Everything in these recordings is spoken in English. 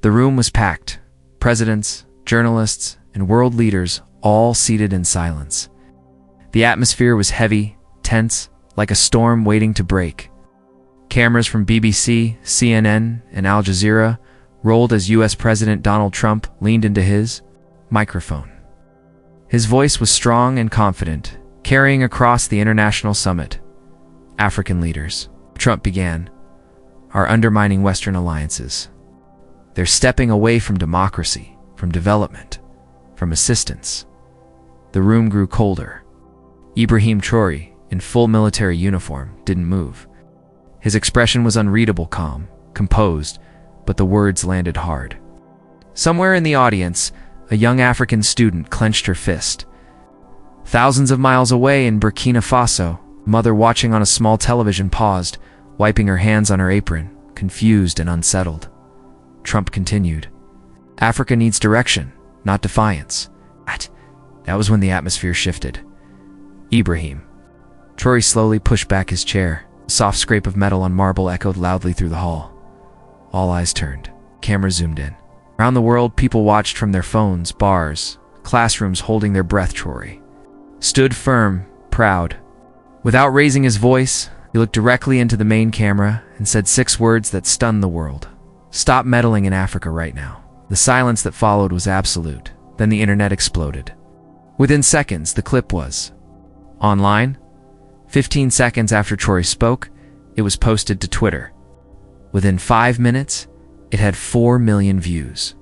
The room was packed. Presidents, journalists, and world leaders all seated in silence. The atmosphere was heavy, tense, like a storm waiting to break. Cameras from BBC, CNN, and Al Jazeera rolled as US President Donald Trump leaned into his microphone. His voice was strong and confident, carrying across the international summit. African leaders, Trump began, are undermining Western alliances. They're stepping away from democracy, from development, from assistance. The room grew colder. Ibrahim Traoré, in full military uniform, didn't move. His expression was unreadable, calm, composed, but the words landed hard. Somewhere in the audience, a young African student clenched her fist. Thousands of miles away in Burkina Faso, a mother watching on a small television paused, wiping her hands on her apron, confused and unsettled. Trump continued, "Africa needs direction, not defiance." That was when the atmosphere shifted. Ibrahim. Traoré slowly pushed back his chair. A soft scrape of metal on marble echoed loudly through the hall. All eyes turned. Cameras zoomed in. Around the world, people watched from their phones, bars, classrooms, holding their breath. Traoré stood firm, proud. Without raising his voice, he looked directly into the main camera and said 6 words that stunned the world. "Stop meddling in Africa right now." The silence that followed was absolute. Then the internet exploded. Within seconds, the clip was online. 15 seconds after Traoré spoke, it was posted to Twitter. Within 5 minutes, it had 4 million views.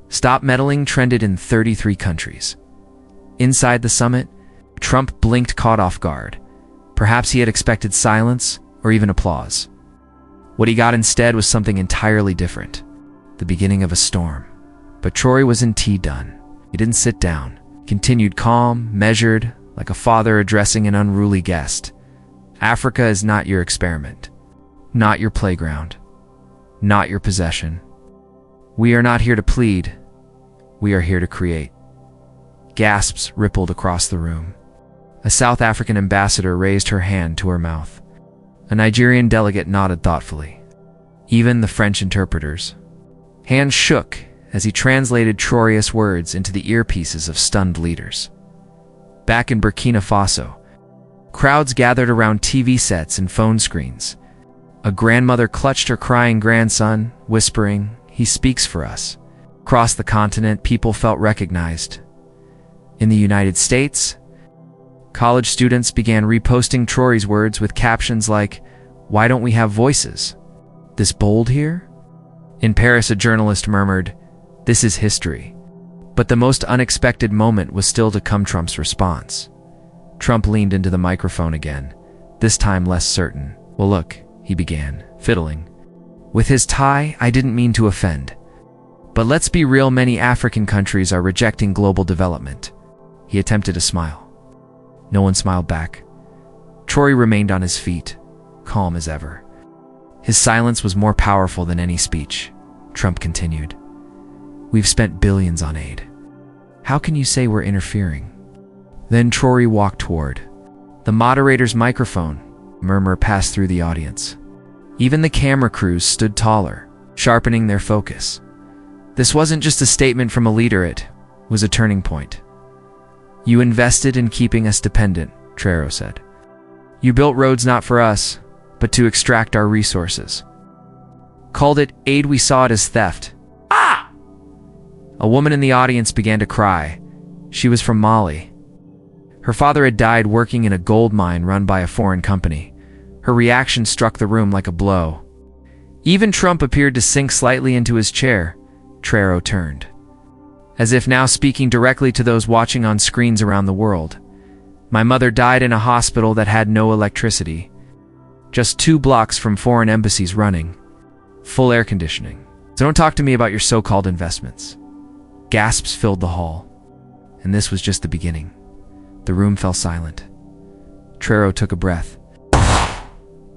Stop meddling trended in 33 countries. Inside the summit, Trump blinked, caught off guard. Perhaps he had expected silence or even applause. What he got instead was something entirely different. The beginning of a storm. But Traoré wasn't done. He didn't sit down. He continued, calm, measured, like a father addressing an unruly guest. "Africa is not your experiment. Not your playground. Not your possession. We are not here to plead. We are here to create." Gasps rippled across the room. A South African ambassador raised her hand to her mouth. A Nigerian delegate nodded thoughtfully. Even the French interpreter's hands shook as he translated Traoré's words into the earpieces of stunned leaders. Back in Burkina Faso, crowds gathered around TV sets and phone screens. A grandmother clutched her crying grandson, whispering, "He speaks for us." Across the continent, people felt recognized. In the United States, college students began reposting Traoré's words with captions like, "Why don't we have voices? This bold here?" In Paris, a journalist murmured, "This is history." But the most unexpected moment was still to come. Trump's response. Trump leaned into the microphone again, this time less certain. "Well, look," he began, fiddling with his tie. "I didn't mean to offend. But let's be real, many African countries are rejecting global development." He attempted a smile. No one smiled back. Traoré remained on his feet, calm as ever. His silence was more powerful than any speech. Trump continued, "We've spent billions on aid. How can you say we're interfering?" Then Traoré walked toward the moderator's microphone. A murmur passed through the audience. Even the camera crews stood taller, sharpening their focus. This wasn't just a statement from a leader, it was a turning point. "You invested in keeping us dependent," Traoré said. "You built roads not for us, but to extract our resources. Called it aid, we saw it as theft." Ah! A woman in the audience began to cry. She was from Mali. Her father had died working in a gold mine run by a foreign company. Her reaction struck the room like a blow. Even Trump appeared to sink slightly into his chair. Traoré turned, as if now speaking directly to those watching on screens around the world. "My mother died in a hospital that had no electricity. Just 2 blocks from foreign embassies running. Full air conditioning. So don't talk to me about your so-called investments." Gasps filled the hall. And this was just the beginning. The room fell silent. Traoré took a breath.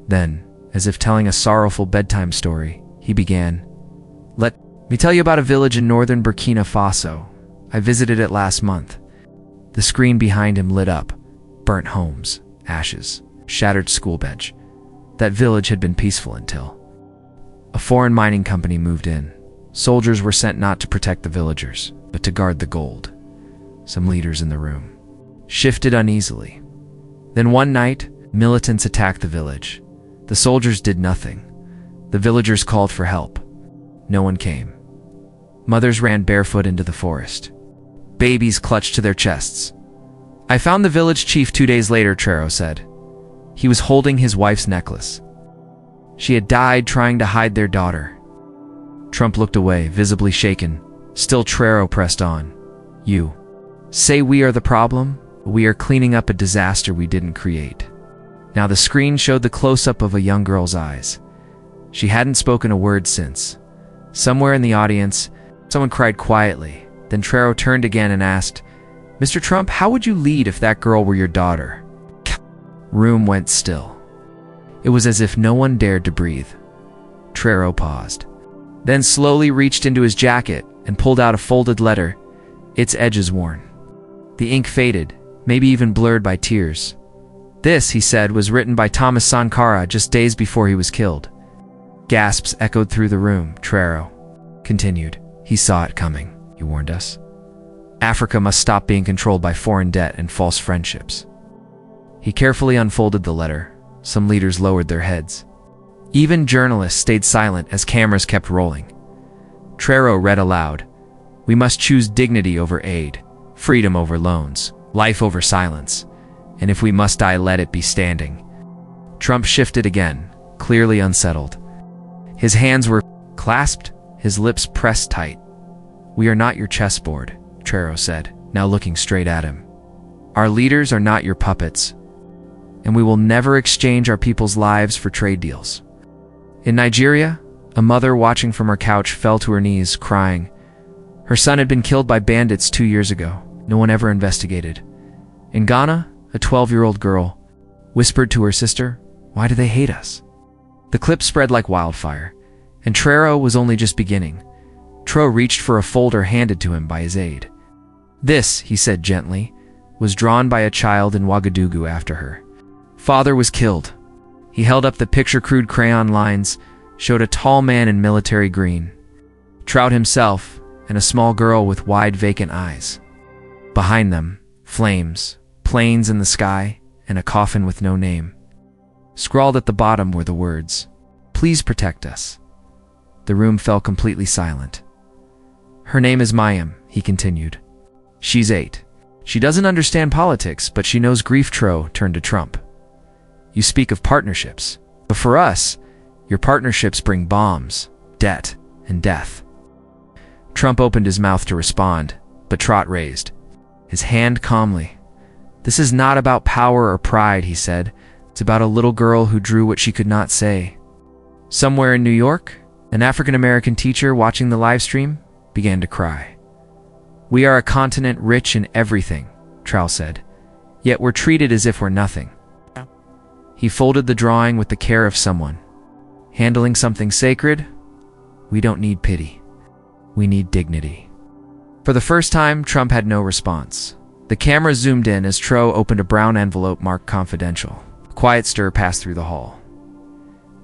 Then, as if telling a sorrowful bedtime story, he began, "Let me tell you about a village in northern Burkina Faso. I visited it last month." The screen behind him lit up. Burnt homes, ashes, shattered school bench. That village had been peaceful until a foreign mining company moved in. Soldiers were sent not to protect the villagers, but to guard the gold. Some leaders in the room shifted uneasily. Then one night, militants attacked the village. The soldiers did nothing. The villagers called for help. No one came. Mothers ran barefoot into the forest. Babies clutched to their chests. I found the village chief 2 days later, Traoré said. He was holding his wife's necklace. She had died trying to hide their daughter. Trump looked away, visibly shaken. Still Traoré pressed on. You say we are the problem? We are cleaning up a disaster we didn't create. Now the screen showed the close-up of a young girl's eyes. She hadn't spoken a word since. Somewhere in the audience, someone cried quietly. Then Traoré turned again and asked, Mr. Trump, how would you lead if that girl were your daughter? Room went still. It was as if no one dared to breathe. Traoré paused, then slowly reached into his jacket and pulled out a folded letter, its edges worn. The ink faded, maybe even blurred by tears. This, he said, was written by Thomas Sankara just days before he was killed. Gasps echoed through the room. Traoré continued. He saw it coming. He warned us. Africa must stop being controlled by foreign debt and false friendships. He carefully unfolded the letter. Some leaders lowered their heads. Even journalists stayed silent as cameras kept rolling. Traoré read aloud. We must choose dignity over aid, freedom over loans, life over silence, and if we must die, let it be standing. Trump shifted again, clearly unsettled. His hands were clasped, his lips pressed tight. We are not your chessboard, Traoré said, now looking straight at him. Our leaders are not your puppets, and we will never exchange our people's lives for trade deals. In Nigeria, a mother watching from her couch fell to her knees, crying. Her son had been killed by bandits 2 years ago. No one ever investigated. In Ghana, a 12-year-old girl whispered to her sister, Why do they hate us? The clip spread like wildfire, and Traoré was only just beginning. Traoré reached for a folder handed to him by his aide. This, he said gently, was drawn by a child in Ouagadougou after her father was killed. He held up the picture, crude crayon lines, showed a tall man in military green, Traoré himself, and a small girl with wide vacant eyes. Behind them, flames, planes in the sky, and a coffin with no name. Scrawled at the bottom were the words, Please protect us. The room fell completely silent. Her name is Mayim, he continued. She's 8. She doesn't understand politics, but she knows grief. Traoré turned to Trump. You speak of partnerships, but for us, your partnerships bring bombs, debt, and death. Trump opened his mouth to respond, but Traoré raised his hand calmly. This is not about power or pride, he said. It's about a little girl who drew what she could not say. Somewhere in New York, an African-American teacher watching the live stream began to cry. We are a continent rich in everything, Traoré said, yet we're treated as if we're nothing. He folded the drawing with the care of someone handling something sacred. We don't need pity. We need dignity. For the first time, Trump had no response. The camera zoomed in as Traoré opened a brown envelope marked confidential. A quiet stir passed through the hall.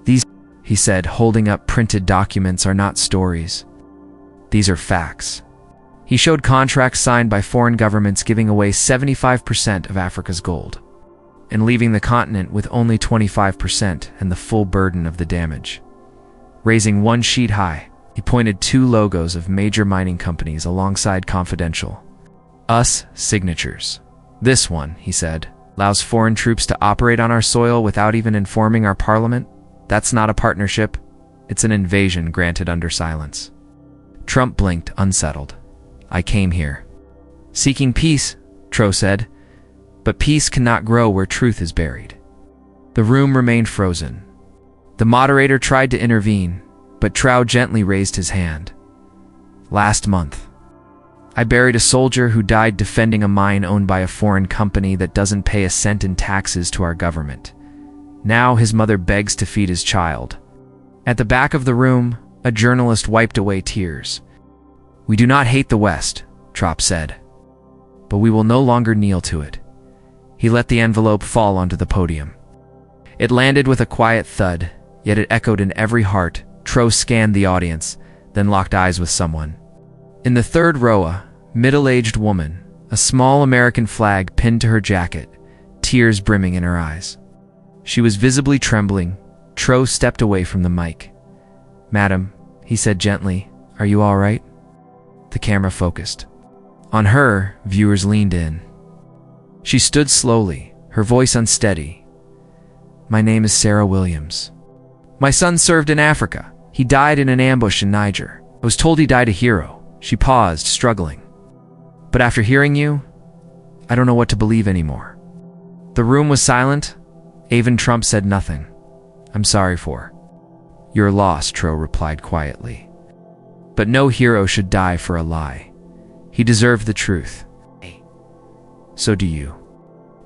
These, he said, holding up printed documents, are not stories. These are facts. He showed contracts signed by foreign governments giving away 75% of Africa's gold, and leaving the continent with only 25% and the full burden of the damage. Raising one sheet high, he pointed 2 logos of major mining companies alongside confidential US signatures. This one, he said, allows foreign troops to operate on our soil without even informing our parliament. That's not a partnership. It's an invasion granted under silence. Trump blinked, unsettled. I came here seeking peace, Traoré said, but peace cannot grow where truth is buried. The room remained frozen. The moderator tried to intervene, but Traoré gently raised his hand. Last month, I buried a soldier who died defending a mine owned by a foreign company that doesn't pay a cent in taxes to our government. Now his mother begs to feed his child. At the back of the room, a journalist wiped away tears. We do not hate the West, Traoré said, but we will no longer kneel to it. He let the envelope fall onto the podium. It landed with a quiet thud, yet it echoed in every heart. Traoré scanned the audience, then locked eyes with someone. In the third row, a middle-aged woman, a small American flag pinned to her jacket, tears brimming in her eyes. She was visibly trembling. Tro stepped away from the mic. "Madam," he said gently, "are you all right?" The camera focused. On her, viewers leaned in. She stood slowly, her voice unsteady. "My name is Sarah Williams. My son served in Africa. He died in an ambush in Niger. I was told he died a hero." She paused, struggling. "But after hearing you, I don't know what to believe anymore." The room was silent. Avon Trump said nothing. "I'm sorry for your loss," Tro replied quietly. "But no hero should die for a lie. He deserved the truth. So do you."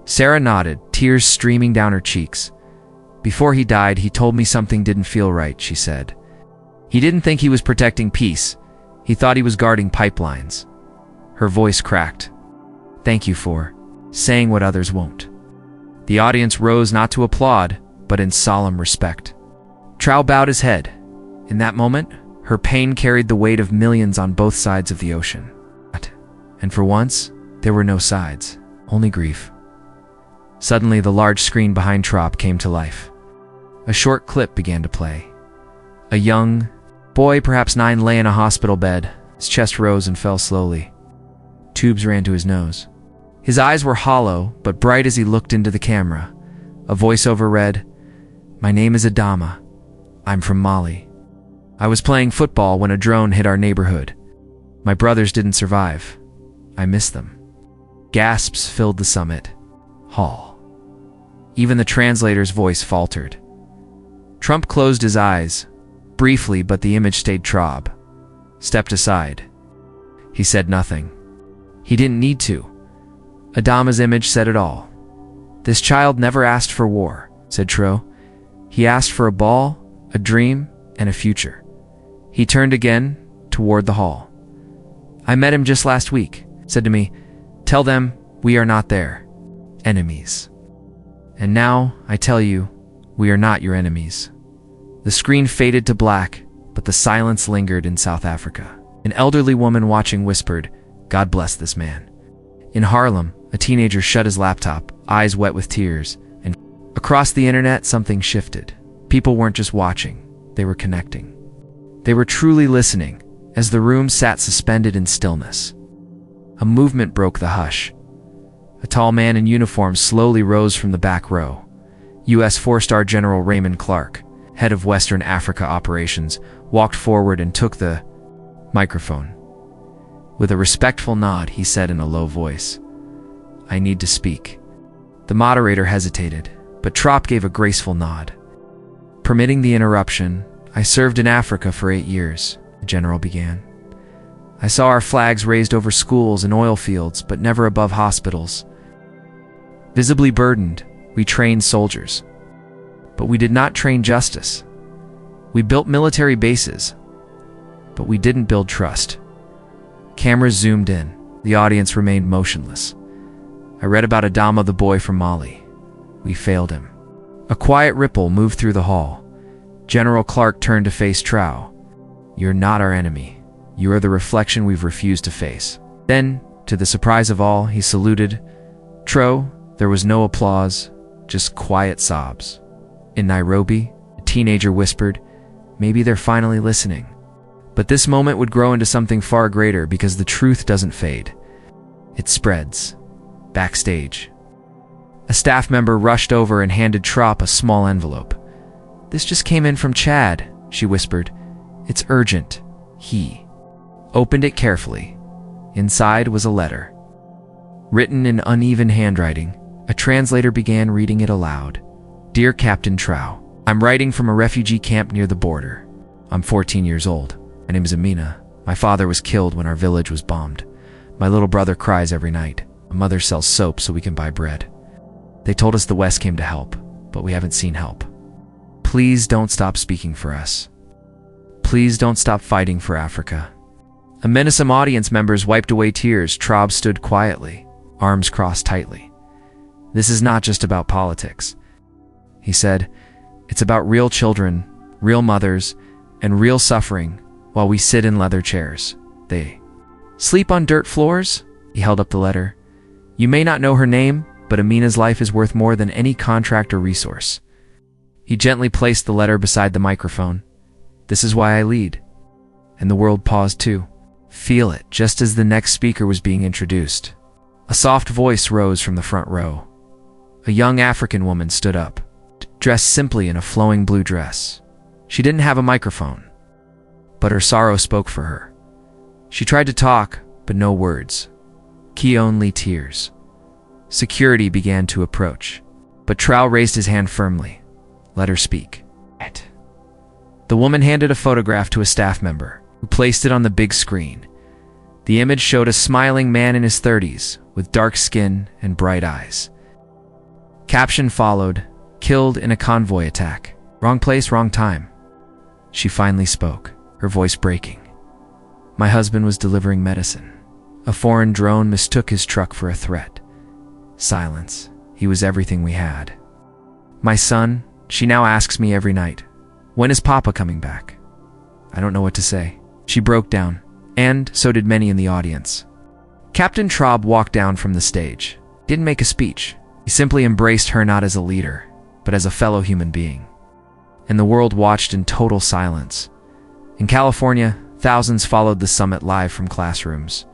Sarah nodded, tears streaming down her cheeks. "Before he died, he told me something didn't feel right," she said. "He didn't think he was protecting peace. He thought he was guarding pipelines." Her voice cracked. "Thank you for saying what others won't." The audience rose not to applaud, but in solemn respect. Trao bowed his head. In that moment, her pain carried the weight of millions on both sides of the ocean. And for once, there were no sides, only grief. Suddenly, the large screen behind Trop came to life. A short clip began to play. A young boy, perhaps 9, lay in a hospital bed. His chest rose and fell slowly. Tubes ran to his nose. His eyes were hollow, but bright as he looked into the camera. A voiceover read, "My name is Adama. I'm from Mali. I was playing football when a drone hit our neighborhood. My brothers didn't survive. I miss them." Gasps filled the summit hall. Even the translator's voice faltered. Trump closed his eyes, briefly, but the image stayed. Traub stepped aside. He said nothing. He didn't need to. Adama's image said it all. "This child never asked for war," said Tro. "He asked for a ball, a dream, and a future." He turned again toward the hall. "I met him just last week. Said to me, 'Tell them we are not their enemies.' And now, I tell you, we are not your enemies." The screen faded to black, but the silence lingered in South Africa. An elderly woman watching whispered, "God bless this man." In Harlem, a teenager shut his laptop, eyes wet with tears, and across the internet something shifted. People weren't just watching, they were connecting. They were truly listening, as the room sat suspended in stillness. A movement broke the hush. A tall man in uniform slowly rose from the back row. U.S. 4-star General Raymond Clark, head of Western Africa operations, walked forward and took the microphone. With a respectful nod, he said in a low voice, "I need to speak." The moderator hesitated, but Trop gave a graceful nod. Permitting the interruption, "I served in Africa for 8 years, the general began. I saw our flags raised over schools and oil fields, but never above hospitals. Visibly burdened, we trained soldiers. But we did not train justice. We built military bases, but we didn't build trust." Cameras zoomed in. The audience remained motionless. "I read about Adama, the boy from Mali. We failed him." A quiet ripple moved through the hall. General Clark turned to face Trao. "You're not our enemy. You are the reflection we've refused to face." Then, to the surprise of all, he saluted. Tro, there was no applause, just quiet sobs. In Nairobi, a teenager whispered, "Maybe they're finally listening." But this moment would grow into something far greater because the truth doesn't fade. It spreads. Backstage, a staff member rushed over and handed Trop a small envelope. "This just came in from Chad," she whispered. "It's urgent." He opened it carefully. Inside was a letter. Written in uneven handwriting, a translator began reading it aloud. "Dear Captain Trao, I'm writing from a refugee camp near the border. I'm 14 years old. My name is Amina. My father was killed when our village was bombed. My little brother cries every night. My mother sells soap so we can buy bread. They told us the West came to help, but we haven't seen help. Please don't stop speaking for us. Please don't stop fighting for Africa." A menacing audience members wiped away tears. Traub stood quietly, arms crossed tightly. "This is not just about politics," he said. "It's about real children, real mothers, and real suffering. while we sit in leather chairs. They sleep on dirt floors? He held up the letter. You may not know her name, but Amina's life is worth more than any contract or resource. He gently placed the letter beside the microphone. This is why I lead. And the world paused too. Feel it, just as the next speaker was being introduced. A soft voice rose from the front row. A young African woman stood up, dressed simply in a flowing blue dress. She didn't have a microphone, but her sorrow spoke for her. She tried to talk, but no words. Only tears. Security began to approach, but Traoré raised his hand firmly. Let her speak. The woman handed a photograph to a staff member, who placed it on the big screen. The image showed a smiling man in his 30s, with dark skin and bright eyes. Caption followed, killed in a convoy attack. Wrong place, wrong time. She finally spoke, her voice breaking. My husband was delivering medicine. A foreign drone mistook his truck for a threat. Silence. He was everything we had. My son, she now asks me every night, when is Papa coming back? I don't know what to say. She broke down, and so did many in the audience. Captain Traoré walked down from the stage. Didn't make a speech. He simply embraced her not as a leader, but as a fellow human being. And the world watched in total silence. In California, thousands followed the summit live from classrooms.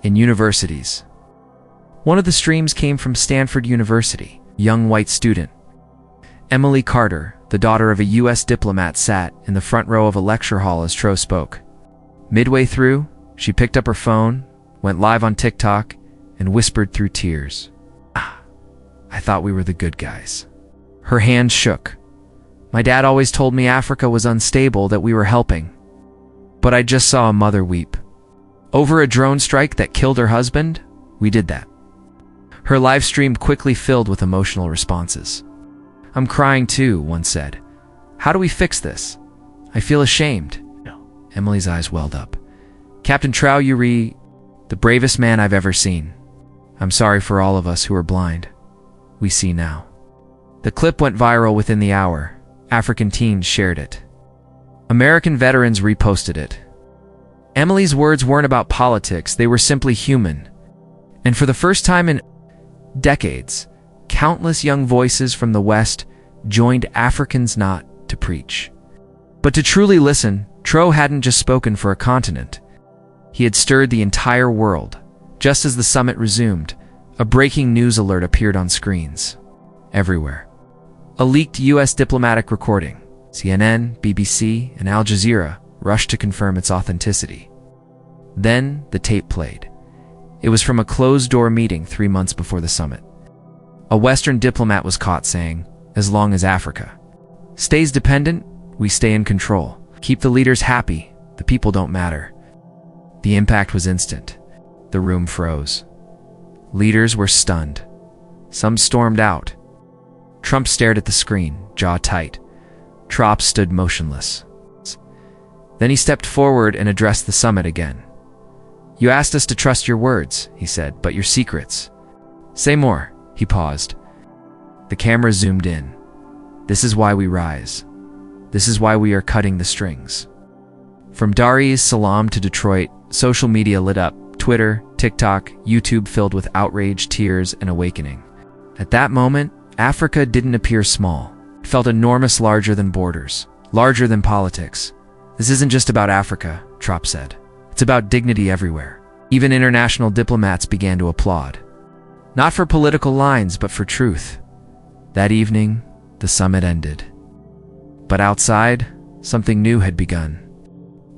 In universities. One of the streams came from Stanford University, young white student. Emily Carter, the daughter of a U.S. diplomat, sat in the front row of a lecture hall as Traoré spoke. Midway through, she picked up her phone, went live on TikTok, and whispered through tears. I thought we were the good guys. Her hands shook. My dad always told me Africa was unstable, that we were helping. But I just saw a mother weep. Over a drone strike that killed her husband, we did that. Her live stream quickly filled with emotional responses. I'm crying too, one said. How do we fix this? I feel ashamed. No. Emily's eyes welled up. Captain Traoré, the bravest man I've ever seen. I'm sorry for all of us who are blind. We see now. The clip went viral within the hour. African teens shared it. American veterans reposted it. Emily's words weren't about politics, they were simply human. And for the first time in decades, countless young voices from the West joined Africans not to preach, but to truly listen. Traoré hadn't just spoken for a continent. He had stirred the entire world. Just as the summit resumed, a breaking news alert appeared on screens. Everywhere. A leaked U.S. diplomatic recording. CNN, BBC, and Al Jazeera rushed to confirm its authenticity. Then the tape played. It was from a closed-door meeting 3 months before the summit. A Western diplomat was caught saying, as long as Africa stays dependent, we stay in control. Keep the leaders happy, the people don't matter. The impact was instant. The room froze. Leaders were stunned. Some stormed out. Trump stared at the screen, jaw tight. Traoré stood motionless. Then he stepped forward and addressed the summit again. You asked us to trust your words, he said, but your secrets. Say more. He paused. The camera zoomed in. This is why we rise. This is why we are cutting the strings. From Dar es Salaam to Detroit, social media lit up. Twitter, TikTok, YouTube filled with outrage, tears, and awakening. At that moment, Africa didn't appear small. It felt enormous, larger than borders, larger than politics. This isn't just about Africa, Traoré said. It's about dignity everywhere. Even international diplomats began to applaud. Not for political lines, but for truth. That evening, the summit ended. But outside, something new had begun.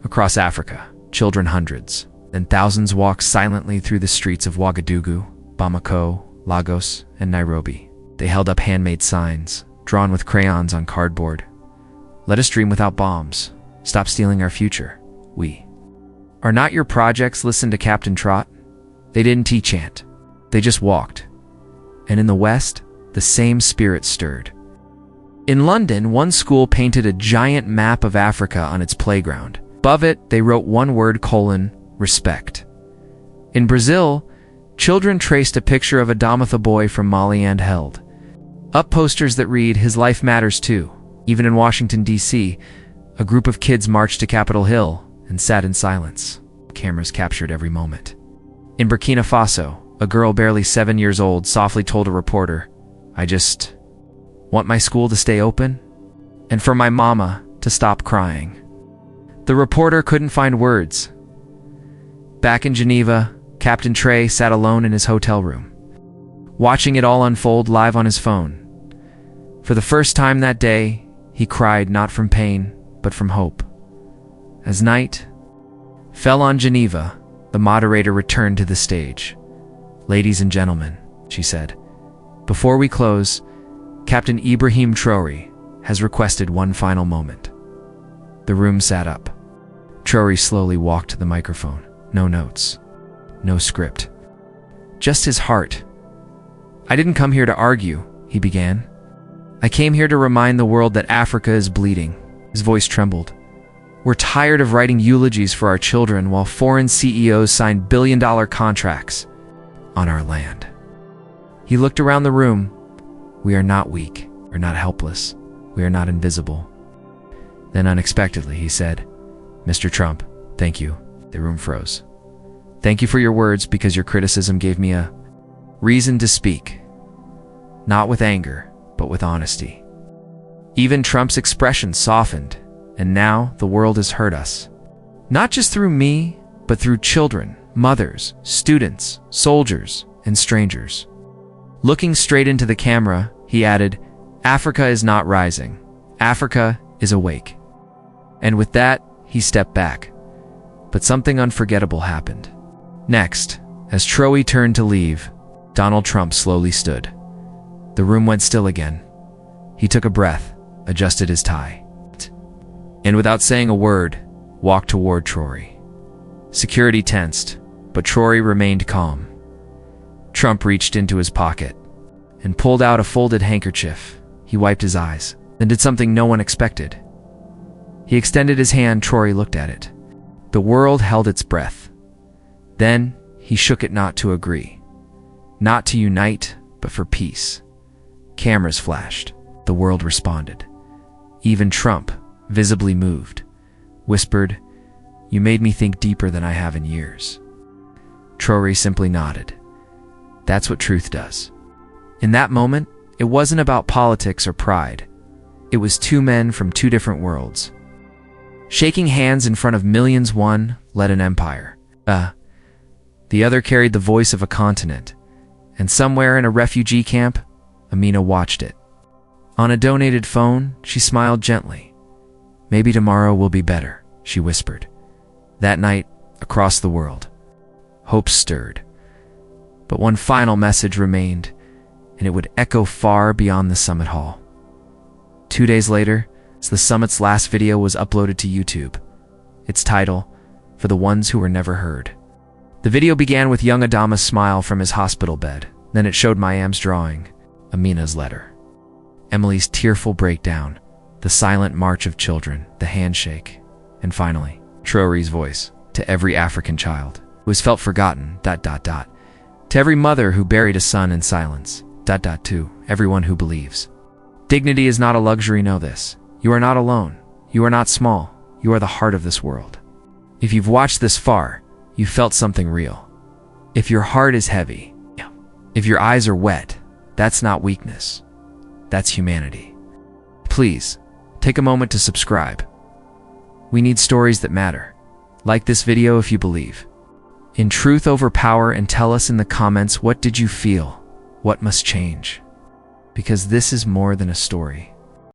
Across Africa, children hundreds, then thousands walked silently through the streets of Ouagadougou, Bamako, Lagos, and Nairobi. They held up handmade signs, drawn with crayons on cardboard. Let us dream without bombs. Stop stealing our future. We are not your projects. Listen to Captain Traoré. They didn't chant. They just walked. And in the West, the same spirit stirred. In London, one school painted a giant map of Africa on its playground. Above it, they wrote one word: respect. In Brazil, children traced a picture of Adama, the boy from Mali, and held up posters that read, "His life matters too." Even in Washington, D.C., a group of kids marched to Capitol Hill and sat in silence. Cameras captured every moment. In Burkina Faso, a girl barely 7 years old softly told a reporter, "I just want my school to stay open and for my mama to stop crying." The reporter couldn't find words. Back in Geneva, Captain Traoré sat alone in his hotel room, watching it all unfold live on his phone. For the first time that day, he cried not from pain, but from hope. As night fell on Geneva, the moderator returned to the stage. "Ladies and gentlemen," she said, "before we close, Captain Ibrahim Traoré has requested one final moment." The room sat up. Traoré slowly walked to the microphone. No notes, no script, just his heart. "I didn't come here to argue," he began. "I came here to remind the world that Africa is bleeding." His voice trembled. "We're tired of writing eulogies for our children while foreign CEOs sign billion-dollar contracts on our land." He looked around the room. "We are not weak. We're not helpless. We are not invisible." Then unexpectedly he said, "Mr. Trump, thank you." The room froze. "Thank you for your words, because your criticism gave me a reason to speak. Not with anger, but with honesty." Even Trump's expression softened, and now the world has heard us. Not just through me, but through children, mothers, students, soldiers, and strangers. Looking straight into the camera, he added, "Africa is not rising. Africa is awake." And with that, he stepped back. But something unforgettable happened. Next, as Traoré turned to leave, Donald Trump slowly stood. The room went still again. He took a breath, adjusted his tie, and without saying a word, walked toward Traoré. Security tensed, but Traoré remained calm. Trump reached into his pocket and pulled out a folded handkerchief. He wiped his eyes, then did something no one expected. He extended his hand. Traoré looked at it. The world held its breath. Then he shook it, not to agree, not to unite, but for peace. Cameras flashed. The world responded. Even Trump, visibly moved, whispered, "You made me think deeper than I have in years." Traoré simply nodded. That's what truth does. In that moment, it wasn't about politics or pride. It was two men from two different worlds, shaking hands in front of millions. One led an empire. The other carried the voice of a continent. And somewhere in a refugee camp, Amina watched it. On a donated phone, she smiled gently. "Maybe tomorrow will be better," she whispered. That night, across the world, hope stirred. But one final message remained, and it would echo far beyond the summit hall. 2 days later, the summit's last video was uploaded to YouTube. Its title, "For the Ones Who Were Never Heard." The video began with young Adama's smile from his hospital bed. Then it showed Mayam's drawing, Amina's letter, Emily's tearful breakdown, the silent march of children, the handshake, and finally, Traoré's voice, "To every African child who has felt forgotten, ... To every mother who buried a son in silence, ... To everyone who believes. Dignity is not a luxury, know this. You are not alone. You are not small. You are the heart of this world. If you've watched this far, you felt something real. If your heart is heavy, if your eyes are wet, that's not weakness. That's humanity. Please, take a moment to subscribe. We need stories that matter. Like this video if you believe in truth over power, and tell us in the comments, what did you feel? What must change? Because this is more than a story.